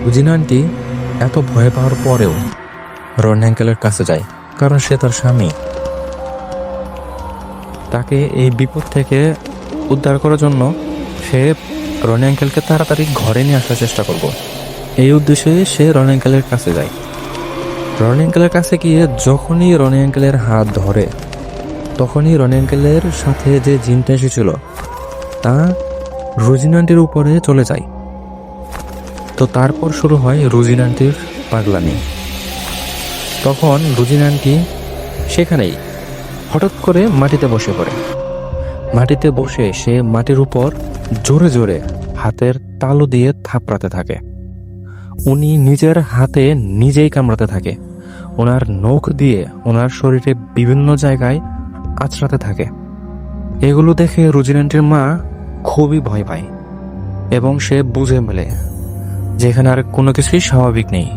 Rozina aunty এত ভয় পাওয়ার পরেও রনি আঙ্কেলের কাছে যায়, কারণ সে তার স্বামী। তাকে এই বিপদ থেকে উদ্ধার করার জন্য সে রনি আঙ্কেলকে তাড়াতাড়ি ঘরে নিয়ে আসার চেষ্টা করব। এই উদ্দেশ্যে সে রনি আঙ্কেলের কাছে যায়। রনি আঙ্কেলের কাছে গিয়ে যখনই রনি আঙ্কেলের হাত ধরে, তখনই রনি আঙ্কেলের সাথে যে জিনটা এসেছিল তা রুজিনা আন্টির উপরে চলে যায়। তো তারপর শুরু হয় রুজিনা আন্টির পাগলামি। তখন রুজিনা আন্টি সেখানেই হঠাৎ করে মাটিতে বসে পড়ে। মাটিতে বসে সে মাটির উপর জোরে জোরে হাতের তালু দিয়ে থাপড়াতে থাকে। উনি নিজের হাতে নিজেই কামড়াতে থাকে। ওনার নখ দিয়ে ওনার শরীরে বিভিন্ন জায়গায় আঁচড়াতে থাকে। এগুলো দেখে রুজিনা আন্টির মা খুবই ভয় পায় এবং সে বুঝে মেলে যে এখানে আর কোনো কিছুই স্বাভাবিক নেই।